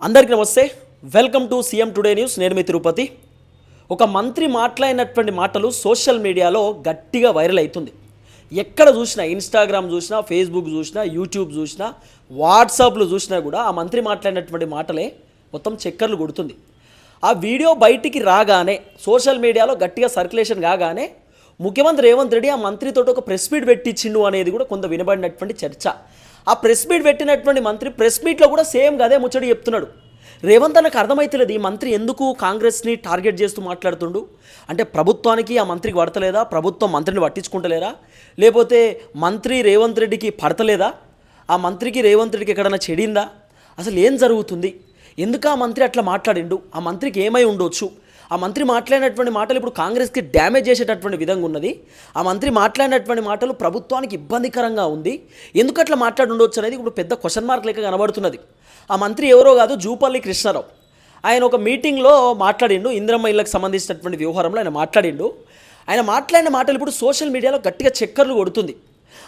అందరికీ నమస్తే. Welcome to CM today news. నేను మీ తిరుపతి. ఒక మంత్రి మాట్లాడినటువంటి మాటలు సోషల్ మీడియాలో గట్టిగా వైరల్ అవుతుంది. ఎక్కడ చూసినా, ఇన్స్టాగ్రామ్ చూసినా, ఫేస్బుక్ చూసినా, యూట్యూబ్ చూసినా, వాట్సాప్లో చూసినా కూడా ఆ మంత్రి మాట్లాడినటువంటి మాటలే మొత్తం చక్కర్లు కొడుతుంది. ఆ వీడియో బయటికి రాగానే, సోషల్ మీడియాలో గట్టిగా సర్క్యులేషన్ కాగానే ముఖ్యమంత్రి రేవంత్ రెడ్డి ఆ మంత్రితో ఒక ప్రెస్ మీట్ పెట్టించిండు అనేది కూడా కొంత వినబడినటువంటి చర్చ. ఆ ప్రెస్ మీట్ పెట్టినటువంటి మంత్రి ప్రెస్ మీట్లో కూడా సేమ్ అదే ముచ్చడి చెప్తున్నాడు. రేవంత్ అన్నకు అర్థమైతలేదు ఈ మంత్రి ఎందుకు కాంగ్రెస్ని టార్గెట్ చేస్తూ మాట్లాడుతుండు. అంటే ప్రభుత్వానికి ఆ మంత్రికి పడతలేదా, ప్రభుత్వం మంత్రిని పట్టించుకుంటలేరా, లేకపోతే మంత్రి రేవంత్ రెడ్డికి పడతలేదా, ఆ మంత్రికి రేవంత్ రెడ్డికి ఎక్కడైనా చెడిందా, అసలు ఏం జరుగుతుంది, ఎందుకు ఆ మంత్రి అట్లా మాట్లాడిండు, ఆ మంత్రికి ఏమై ఉండొచ్చు, ఆ మంత్రి మాట్లాడినటువంటి మాటలు ఇప్పుడు కాంగ్రెస్కి డ్యామేజ్ చేసేటటువంటి విధంగా ఉన్నది, ఆ మంత్రి మాట్లాడినటువంటి మాటలు ప్రభుత్వానికి ఇబ్బందికరంగా ఉంది, ఎందుకు అట్లా మాట్లాడి ఉండొచ్చు అనేది ఇప్పుడు పెద్ద క్వశ్చన్ మార్క్ లెక్క కనబడుతున్నది. ఆ మంత్రి ఎవరో కాదు, జూపల్లి కృష్ణారావు. ఆయన ఒక మీటింగ్లో మాట్లాడిండు, ఇందిరమ్మ ఇళ్ళకి సంబంధించినటువంటి వ్యవహారంలో ఆయన మాట్లాడిండు. ఆయన మాట్లాడిన మాటలు ఇప్పుడు సోషల్ మీడియాలో గట్టిగా చక్కర్లు కొడుతుంది.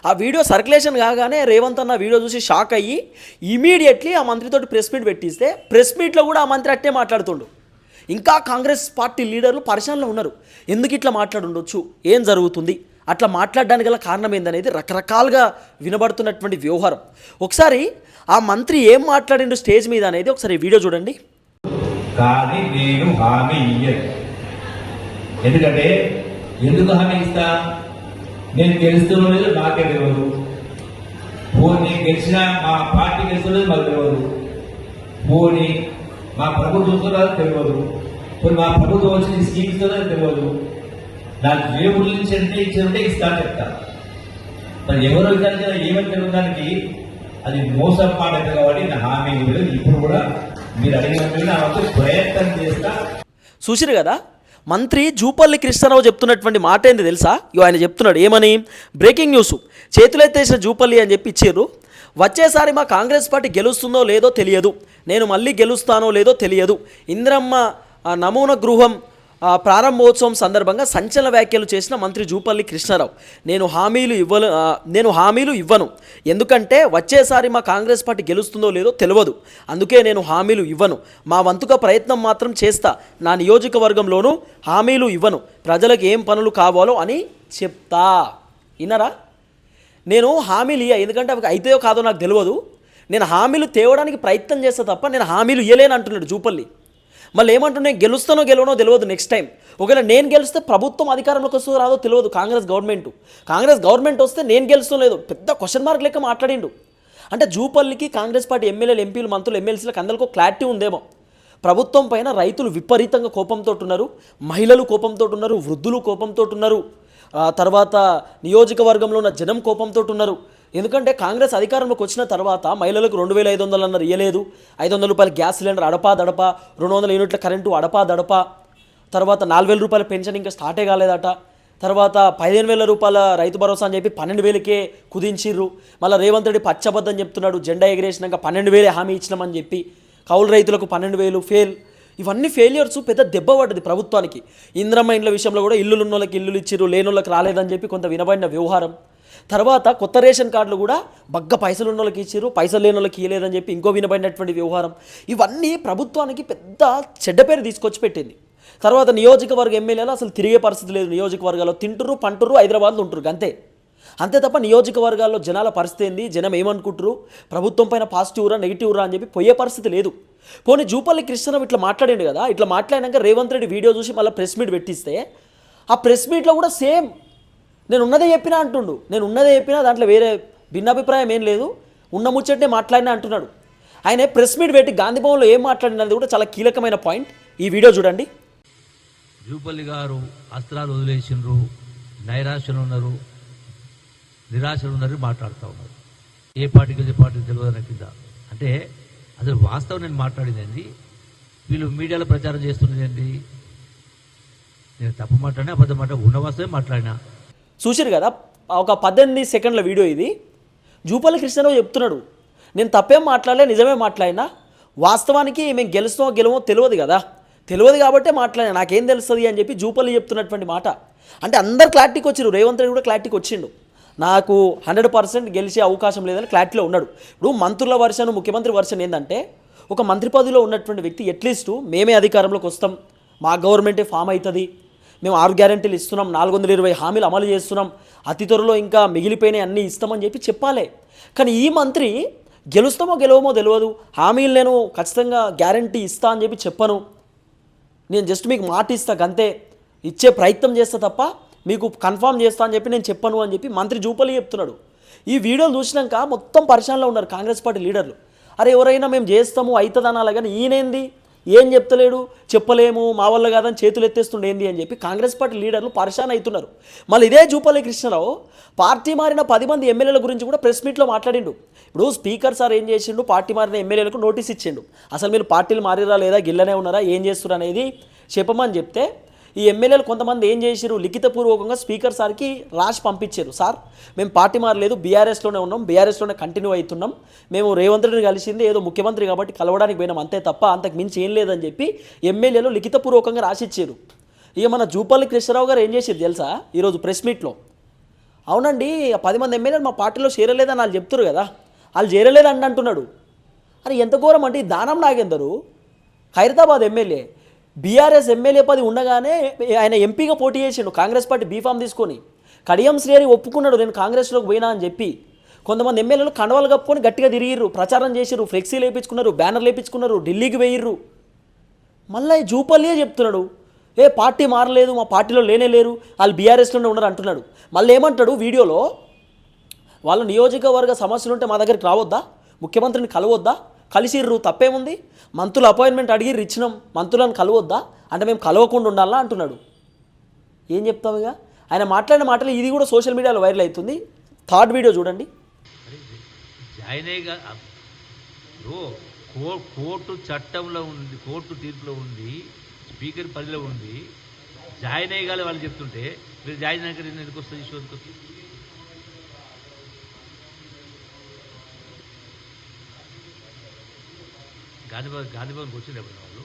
ఆ వీడియో సర్క్యులేషన్ కాగానే రేవంత్ అన్న వీడియో చూసి షాక్ అయ్యి ఇమీడియట్లీ ఆ మంత్రితోటి ప్రెస్ మీట్ పెట్టిస్తే ప్రెస్ మీట్లో కూడా ఆ మంత్రి అట్టే మాట్లాడుతుండు. ఇంకా కాంగ్రెస్ పార్టీ లీడర్లు పరిశానలో ఉన్నారు. ఎందుకు ఇట్లా మాట్లాడుండొచ్చు, ఏం జరుగుతుంది, అట్లా మాట్లాడడానికి గల కారణం ఏందనేది రకరకాలుగా వినబడుతున్నటువంటి వ్యవహారం. ఒకసారి ఆ మంత్రి ఏం మాట్లాడిండు స్టేజ్ మీద అనేది ఒకసారి వీడియో చూడండి. కానీ నేను హామీ ఇయ్యను. ఎందుకంటే ఎందుకు హామీ ఇస్తా, నేను గెలుస్తున్న లేదు నాకే తెలియదు, పోనీ గెలిచిన మా పార్టీ గెలుస్తున్నది మాకు తెలియదు, పోనీ మా ప్రభుత్వం తెలియదు, పోనీ మా ప్రభుత్వం వచ్చిన స్కీమ్ ఇస్తుందో తెలియదు, నాకు దేవుడి నుంచి అంటే ఇచ్చినట్టే ఇస్తా చెప్తా. మరి ఎవరో ఇచ్చిన ఏమని జరగడానికి అది మోసం మాట కాబట్టి నా హామీ ఇవ్వలేదు. ఇప్పుడు కూడా మీరు అడిగిన ప్రయత్నం చేస్తా. చూసిరు కదా, మంత్రి జూపల్లి కృష్ణారావు చెప్తున్నటువంటి మాట ఏంది తెలుసా? ఆయన చెప్తున్నాడు ఏమని, బ్రేకింగ్ న్యూస్, చేతులెత్తేసిన జూపల్లి అని చెప్పి ఇచ్చారు. వచ్చేసారి మా కాంగ్రెస్ పార్టీ గెలుస్తుందో లేదో తెలియదు, నేను మళ్ళీ గెలుస్తానో లేదో తెలియదు. ఇందిరమ్మ నమూనా గృహం ప్రారంభోత్సవం సందర్భంగా సంచలన వ్యాఖ్యలు చేసిన మంత్రి జూపల్లి కృష్ణారావు, నేను హామీలు ఇవ్వను, ఎందుకంటే వచ్చేసారి మా కాంగ్రెస్ పార్టీ గెలుస్తుందో లేదో తెలియదు, అందుకే నేను హామీలు ఇవ్వను, మా వంతుగా ప్రయత్నం మాత్రం చేస్తా, నా నియోజకవర్గంలోనూ హామీలు ఇవ్వను, ప్రజలకు ఏం పనులు కావాలో అని చెప్తా. విన్నారా? నేను హామీలు ఎందుకంటే అవి అయితాయో కాదో నాకు తెలియదు, నేను హామీలు తేవడానికి ప్రయత్నం చేస్తా తప్ప నేను హామీలు ఇవ్వలేను అంటున్నాడు జూపల్లి. మళ్ళీ ఏమంటున్నా, గెలుస్తానో గెలవనో తెలియదు నెక్స్ట్ టైం, ఒకవేళ నేను గెలిస్తే ప్రభుత్వం అధికారంలోకి వస్తుందో రాదో తెలియదు, కాంగ్రెస్ గవర్నమెంట్ వస్తే నేను గెలుస్తూ లేదు, పెద్ద క్వశ్చన్ మార్క్ లెక్క మాట్లాడిండు. అంటే జూపల్లికి కాంగ్రెస్ పార్టీ ఎమ్మెల్యేలు, ఎంపీలు, మంత్రులు, ఎమ్మెల్సీలకు అందరికీ క్లారిటీ ఉందేమో. ప్రభుత్వం పైన రైతులు విపరీతంగా కోపంతో ఉన్నారు, మహిళలు కోపంతో ఉన్నారు, వృద్ధులు కోపంతో ఉన్నారు, తర్వాత నియోజకవర్గంలో ఉన్న జనం కోపంతో ఉన్నారు. ఎందుకంటే కాంగ్రెస్ అధికారంలోకి వచ్చిన తర్వాత మహిళలకు 2500 అన్నారు, ఇవ్వలేదు, 500 రూపాయల గ్యాస్ సిలిండర్ అడపా దడపా, 200 యూనిట్ల కరెంటు అడపా దడపా, తర్వాత 4000 రూపాయల పెన్షన్ ఇంకా స్టార్టే కాలేదట, తర్వాత 15,000 రూపాయల రైతు భరోసా అని చెప్పి 12,000కే కుదించిర్రు. మళ్ళీ రేవంత్ రెడ్డి పచ్చబద్ధం చెప్తున్నాడు, జెండా ఎగిరేసినాక 12,000 హామీ ఇచ్చినామని చెప్పి, కౌలు రైతులకు 12,000 ఫెయిల్. ఇవన్నీ ఫెయిలియర్స్, పెద్ద దెబ్బ పడ్డది ప్రభుత్వానికి. ఇందిరమ్మ ఇండ్ల విషయంలో కూడా ఇల్లులు ఉన్న వాళ్ళకి ఇల్లులు ఇచ్చిర్రు, లేని వాళ్ళకి రాలేదని చెప్పి కొంత వినబడిన వ్యవహారం. తర్వాత కొత్త రేషన్ కార్డులు కూడా బగ్గ పైసలు ఉన్న వాళ్ళకి ఇచ్చిర్రు, పైసలు లేని వాళ్ళకి ఇవ్వలేదని చెప్పి ఇంకో వినబడినటువంటి వ్యవహారం. ఇవన్నీ ప్రభుత్వానికి పెద్ద చెడ్డ పేరు తీసుకొచ్చి పెట్టింది. తర్వాత నియోజకవర్గ ఎమ్మెల్యేలు అసలు తిరిగే పరిస్థితి లేదు, నియోజకవర్గాల్లో తింటుర్రు, పంటుర్రు, హైదరాబాద్లో ఉంటుర్రు, అంతే తప్ప నియోజకవర్గాల్లో జనాల పరిస్థితి ఏంది, జనం ఏమనుకుంటారు, ప్రభుత్వం పైన పాజిటివ్రా నెగిటివ్రా అని చెప్పి పోయే పరిస్థితి లేదు. పోనీ జూపల్లి కృష్ణరావు ఇట్లా మాట్లాడిండు కదా, ఇట్లా మాట్లాడినాక రేవంత్ రెడ్డి వీడియో చూసి మళ్ళీ ప్రెస్ మీట్ పెట్టిస్తే ఆ ప్రెస్ మీట్లో కూడా సేమ్ నేను ఉన్నదే చెప్పినా అంటుండు, నేను ఉన్నదే చెప్పినా, దాంట్లో వేరే భిన్నాభిప్రాయం ఏం లేదు, ఉన్న ముచ్చట్నే మాట్లాడినా అంటున్నాడు. ఆయన ప్రెస్ మీట్ పెట్టి గాంధీ భవన్లో ఏం మాట్లాడినది కూడా చాలా కీలకమైన పాయింట్. ఈ వీడియో చూడండి. జూపల్లి గారు అస్త్రాలు వదిలేసిండ్రు, నైరాశ్యలు ఉన్నారు, నిరాశలు ఉన్నారు, మాట్లాడుతూ ఉన్నారు, ఏ పార్టీకి తెలియదు కింద. అంటే అసలు వాస్తవం నేను మాట్లాడింది ఏంది, వీళ్ళు మీడియాలో ప్రచారం చేస్తున్నది ఏంటి, నేను తప్పు మాట్లాడినా అబద్ధం ఉన్న వాస్తవమే మాట్లాడినా. చూసిరు కదా, ఒక 18 సెకండ్ల వీడియో ఇది. జూపల్లి కృష్ణారావు చెప్తున్నాడు, నేను తప్పేం మాట్లాడలే, నిజమే మాట్లాడినా, వాస్తవానికి మేము గెలవో తెలియదు కదా, తెలియదు కాబట్టే మాట్లాడినా, నాకేం తెలుస్తుంది అని చెప్పి జూపల్లి చెప్తున్నటువంటి మాట. అంటే అందరు క్లారిటీకి వచ్చిరు, రేవంత్ రెడ్డి కూడా క్లారిటీకి వచ్చిండు, నాకు 100% గెలిచే అవకాశం లేదని క్లారిటీలో ఉన్నాడు. ఇప్పుడు మంత్రుల వర్షన్, ముఖ్యమంత్రి వర్షన్ ఏంటంటే ఒక మంత్రి పదవిలో ఉన్నటువంటి వ్యక్తి అట్లీస్ట్ మేమే అధికారంలోకి వస్తాం, మా గవర్నమెంటే ఫామ్ అవుతుంది, మేము 6 గ్యారెంటీలు ఇస్తున్నాం, 420 హామీలు అమలు చేస్తున్నాం, అతి త్వరలో ఇంకా మిగిలిపోయినాయి అన్నీ ఇస్తామని చెప్పి చెప్పాలి. కానీ ఈ మంత్రి గెలుస్తామో గెలవమో తెలియదు, హామీలు నేను ఖచ్చితంగా గ్యారంటీ ఇస్తా అని చెప్పి చెప్పను, నేను జస్ట్ మీకు మాట ఇస్తా గంతే, ఇచ్చే ప్రయత్నం చేస్తా తప్ప మీకు కన్ఫర్మ్ చేస్తా అని చెప్పి నేను చెప్పను అని చెప్పి మంత్రి జూపల్లి చెప్తున్నాడు. ఈ వీడియోలు చూసినాక మొత్తం పరిశానలో ఉన్నారు కాంగ్రెస్ పార్టీ లీడర్లు. అరే ఎవరైనా మేము చేస్తాము అవుతుంది అనాలి, కానీ ఈయనేంది ఏం చెప్తలేడు, చెప్పలేము మా వల్ల కాదని చేతులు ఎత్తేస్తుండే ఏంది అని చెప్పి కాంగ్రెస్ పార్టీ లీడర్లు పరిశాన్ అవుతున్నారు. మళ్ళీ ఇదే జూపల్లి కృష్ణారావు పార్టీ మారిన 10 మంది ఎమ్మెల్యేల గురించి కూడా ప్రెస్ మీట్లో మాట్లాడిండు. ఇప్పుడు స్పీకర్ సార్ ఏం చేసిండు, పార్టీ మారిన ఎమ్మెల్యేలకు నోటీస్ ఇచ్చిండు, అసలు మీరు పార్టీలు మారిరా లేదా గిల్లనే ఉన్నారా ఏం చేస్తున్నారు అనేది చెప్పమని చెప్తే ఈ ఎమ్మెల్యేలు కొంతమంది ఏం చేశారు, లిఖితపూర్వకంగా స్పీకర్ సార్కి రాసి పంపించారు. సార్ మేము పార్టీ మారలేదు, బీఆర్ఎస్లోనే ఉన్నాం, బీఆర్ఎస్లోనే కంటిన్యూ అవుతున్నాం, మేము రేవంత్ రెడ్డిని కలిసింది ఏదో ముఖ్యమంత్రి కాబట్టి కలవడానికి పోయినాం అంతే తప్ప అంతకు మించి ఏం లేదని చెప్పి ఎమ్మెల్యేలు లిఖితపూర్వకంగా రాసిచ్చారు. ఇక మన జూపల్లి కృష్ణారావు గారు ఏం చేశారు తెలుసా ఈరోజు ప్రెస్ మీట్లో, అవునండి 10 మంది ఎమ్మెల్యేలు మా పార్టీలో చేరలేదని వాళ్ళు చెప్తారు కదా, వాళ్ళు చేరలేదని అంటున్నాడు. అని ఎంత ఘోరం అంటే ఈ దానం Nagender Khairatabad MLA BRS MLA పది ఉండగానే ఆయన ఎంపీగా పోటీ చేసిండు కాంగ్రెస్ పార్టీ బీఫామ్ తీసుకొని. కడియం శ్రీహరి ఒప్పుకున్నాడు నేను కాంగ్రెస్లోకి పోయినా అని చెప్పి. కొంతమంది ఎమ్మెల్యేలు కండవాలు కప్పుకొని గట్టిగా తిరిగిర్రు, ప్రచారం చేసిర్రు, ఫ్లెక్సీలు వేయించుకున్నారు, బ్యానర్లు వేయించుకున్నారు, ఢిల్లీకి వేయిర్రు. మళ్ళీ జూపల్లియే చెప్తున్నాడు ఏ పార్టీ మారలేదు, మా పార్టీలో లేనే లేరు, వాళ్ళు బీఆర్ఎస్లోనే ఉన్నారు అంటున్నాడు. మళ్ళీ ఏమంటాడు వీడియోలో, వాళ్ళ నియోజకవర్గ సమస్యలు ఉంటే మా దగ్గరికి రావద్దా, ముఖ్యమంత్రిని కలవద్దా, కలిసిర్రు తప్పేముంది, మంత్రుల అపాయింట్మెంట్ అడిగి ఇచ్చినాం, మంత్రులను కలవద్దా అంటే మేము కలవకుండా ఉండాలా అంటున్నాడు. ఏం చెప్తాం ఇక ఆయన మాట్లాడిన మాటలు. ఇది కూడా సోషల్ మీడియాలో వైరల్ అవుతుంది. థర్డ్ వీడియో చూడండి. కోర్టు చట్టంలో ఉంది, కోర్టు తీర్పులో ఉంది, స్పీకర్ పరిధిలో ఉంది, జాయిన్ అయ్యగాలి వాళ్ళు చెప్తుంటే మీరు జాయిన్ అయ్యాక ఎందుకు వస్తుంది ఇష్యూకి వస్తుంది? గాంధీభవన్కి వచ్చింది ఎప్పుడు వాళ్ళు?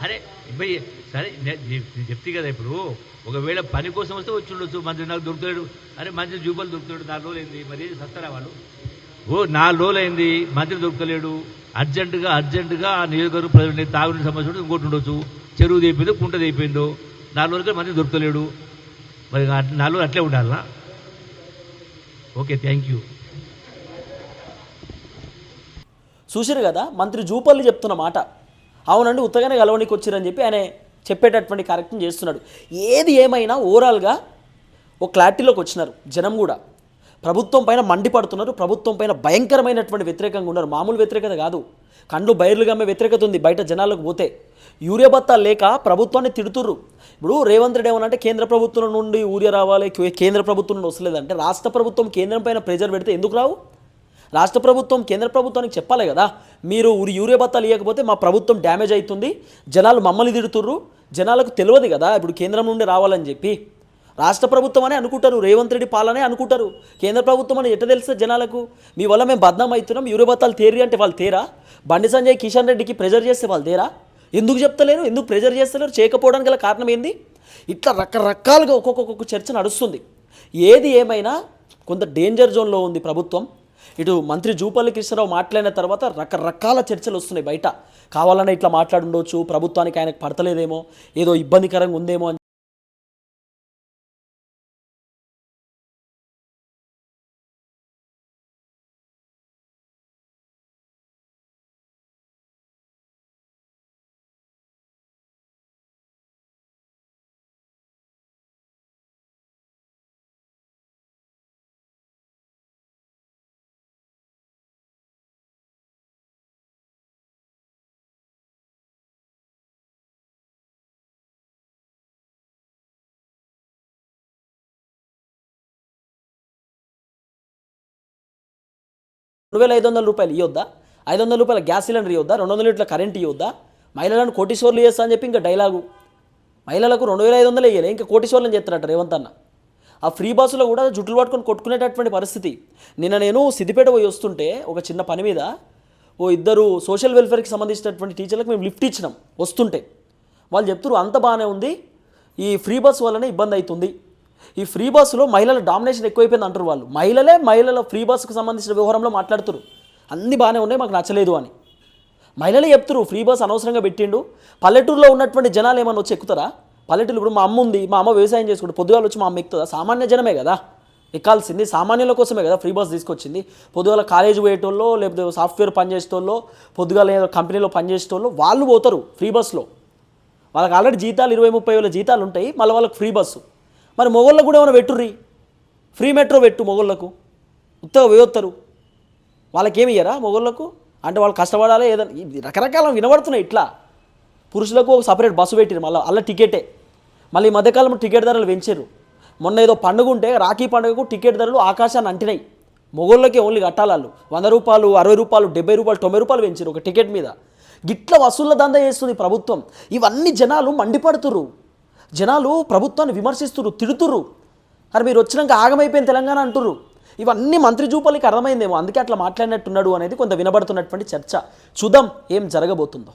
అరే ఇబ్బంది సరే నేను చెప్తే కదా, ఇప్పుడు ఒకవేళ పని కోసం వస్తే వచ్చి ఉండొచ్చు, మంత్రి నాకు దొరుకుతాడు, అరే మంత్రి జూపల్లి దొరుకుతాడు, 4 రోజులు అయింది, మరి సస్తారా వాళ్ళు? 4 రోజులు అయింది మంత్రి దొరకలేడు, అర్జెంటుగా ఆ నియోజకవర్గం ప్రజలు తాగునీటి సమస్య ఉంటే ఇంకోటి ఉండొచ్చు, చెరువు తెయిపోయిందో కుంట తెయిపోయిందో 4 రోజులకి మంత్రి దొరకలేడు, మరి 4 రోజులు అట్లే ఉండాలా? Okay thank you. చూసిరు కదా మంత్రి జూపల్లి చెప్తున్న మాట. అవునండి ఉత్తగానే గెలవనికి వచ్చిరని చెప్పి ఆయన చెప్పేటటువంటి కార్యక్రమం చేస్తున్నాడు. ఏది ఏమైనా ఓవరాల్గా ఒక క్లారిటీలోకి వచ్చినారు. జనం కూడా ప్రభుత్వం పైన మండిపడుతున్నారు, ప్రభుత్వం పైన భయంకరమైనటువంటి వ్యతిరేకంగా ఉన్నారు. మామూలు వ్యతిరేకత కాదు, కండ్లు బయర్లుగా వ్యతిరేకత ఉంది బయట జనాలకు పోతే. యూరియా బత్తాలు లేక ప్రభుత్వాన్ని తిడుతుర్రు. ఇప్పుడు రేవంత్ రెడ్డి ఏమనంటే కేంద్ర ప్రభుత్వం నుండి యూరియా రావాలి, కేంద్ర ప్రభుత్వం నుండి వస్తలేదంటే రాష్ట్ర ప్రభుత్వం కేంద్రం పైన ప్రెజర్ పెడితే ఎందుకు రావు? రాష్ట్ర ప్రభుత్వం కేంద్ర ప్రభుత్వానికి చెప్పాలి కదా, మీరు యూరియా బత్తాలు ఇవ్వకపోతే మా ప్రభుత్వం డ్యామేజ్ అవుతుంది, జనాలు మమ్మల్ని తిడుతుర్రు, జనాలకు తెలియదు కదా ఇప్పుడు కేంద్రం నుండి రావాలని చెప్పి. రాష్ట్ర ప్రభుత్వం అనే అనుకుంటారు, రేవంత్ రెడ్డి పాలనే అనుకుంటారు, కేంద్ర ప్రభుత్వం అని ఎట్ట తెలుస్తే జనాలకు? మీ వల్ల మేము బద్నాం అవుతున్నాం, యూరియా బత్తాలు తేరి అంటే వాళ్ళు తేరా? బండి సంజయ్ కిషన్ రెడ్డికి ప్రెజర్ చేస్తే వాళ్ళు తేరా? ఎందుకు చెప్తలేరు, ఎందుకు ప్రెజర్ చేస్తలేరు? చేయకపోవడానికి గల కారణం ఏంది? ఇట్లా రకరకాలుగా ఒక్కొక్క చర్చ నడుస్తుంది. ఏది ఏమైనా కొంత డేంజర్ జోన్లో ఉంది ప్రభుత్వం. ఇటు మంత్రి జూపల్లి కృష్ణారావు మాట్లాడిన తర్వాత రకరకాల చర్చలు వస్తున్నాయి బయట. కావాలన్నా ఇట్లా మాట్లాడుండొచ్చు, ప్రభుత్వానికి ఆయనకు పడతలేదేమో, ఏదో ఇబ్బందికరంగా ఉందేమో అని. ₹2,500 ఇవ్వద్దా? 500 రూపాయల గ్యాస్ సిలిండర్ ఇవ్వద్దా? 200 లీటర్ల కరెంట్ ఇవ్వద్దా? మహిళలను కోటీశ్వర్లు చేస్తా అని చెప్పి ఇంకా డైలాగు. మహిళలకు 2,500 ఇవ్వలే, ఇంకా కోటీశ్వర్లను చేస్తారట రేవంత్ అన్న. ఆ ఫ్రీ బస్సులో కూడా జుట్టులు పట్టుకొని కొట్టుకునేటటువంటి పరిస్థితి. నిన్న నేను సిద్దిపేట పోయి వస్తుంటే ఒక చిన్న పని మీద ఇద్దరు సోషల్ వెల్ఫేర్కి సంబంధించినటువంటి టీచర్లకు మేము లిఫ్ట్ ఇచ్చినాం వస్తుంటే. వాళ్ళు చెప్తున్నారు అంత బాగానే ఉంది, ఈ ఫ్రీ బస్ వల్లనే ఇబ్బంది అవుతుంది, ఈ ఫ్రీ బస్సులో మహిళల డామినేషన్ ఎక్కువైపోయింది అంటారు వాళ్ళు. మహిళల ఫ్రీ బస్సుకు సంబంధించిన వ్యవహారంలో మాట్లాడుతారు. అన్నీ బాగానే ఉన్నాయి, మాకు నచ్చలేదు అని మహిళలే చెప్తారు. ఫ్రీ బస్ అనవసరంగా పెట్టిండు. పల్లెటూరులో ఉన్నటువంటి జనాలు ఏమన్నా వచ్చి ఎక్కుతారా? పల్లెటూరు ఇప్పుడు మా అమ్మ ఉంది, మా అమ్మ వ్యవసాయం చేసుకుంటే పొద్దుగాలు వచ్చి మా అమ్మ ఎక్కుతుందా? సామాన్య జనమే కదా ఎక్కాల్సింది, సామాన్యుల కోసమే కదా ఫ్రీ బస్ తీసుకొచ్చింది. పొద్దుగాల కాలేజ్ పోయేటోళ్ళు, లేకపోతే సాఫ్ట్వేర్ పనిచేసేటోళ్ళు, పొద్దుగాల ఏదో కంపెనీలో పనిచేసేటోళ్ళు వాళ్ళు పోతారు ఫ్రీ బస్లో. వాళ్ళకి ఆల్రెడీ జీతాలు 20-30 వేల జీతాలు ఉంటాయి, మళ్ళీ వాళ్ళకి ఫ్రీ బస్సు. మరి మొగోళ్ళకు కూడా ఏమైనా పెట్టుర్రీ, ఫ్రీ మెట్రో పెట్టు మొగోళ్ళకు, ఉత్తగా వేయొత్తారు. వాళ్ళకేమి ఇయ్యరా మొగోళ్ళకు? అంటే వాళ్ళు కష్టపడాలి ఏదైనా రకరకాల వినబడుతున్నాయి. ఇట్లా పురుషులకు ఒక సపరేట్ బస్సు పెట్టారు, మళ్ళీ అల్ల టికెటే. మళ్ళీ ఈ మధ్యకాలంలో టికెట్ ధరలు పెంచారు. మొన్న ఏదో పండుగ ఉంటే రాఖీ పండుగకు టికెట్ ధరలు ఆకాశాన్ని అంటినాయి. మొగోళ్ళకి ఓన్లీ కట్టాలి వాళ్ళు 100 రూపాయలు, 60 రూపాయలు, 70 రూపాయలు, 90 రూపాయలు పెంచారు ఒక టికెట్ మీద. గిట్ల వసూళ్ళ దందా చేస్తుంది ప్రభుత్వం. ఇవన్నీ జనాలు మండిపడుతురు, జనాలు ప్రభుత్వాన్ని విమర్శిస్తురు, తిడుతురు. అరే మీరు వచ్చినాక ఆగమైపోయిన తెలంగాణ అంటుర్రు. ఇవన్నీ మంత్రి జూపల్లికి అర్థమైందేమో, అందుకే అట్లా మాట్లాడినట్టున్నాడు అనేది కొంత వినబడుతున్నటువంటి చర్చ. చూద్దాం ఏం జరగబోతుందో.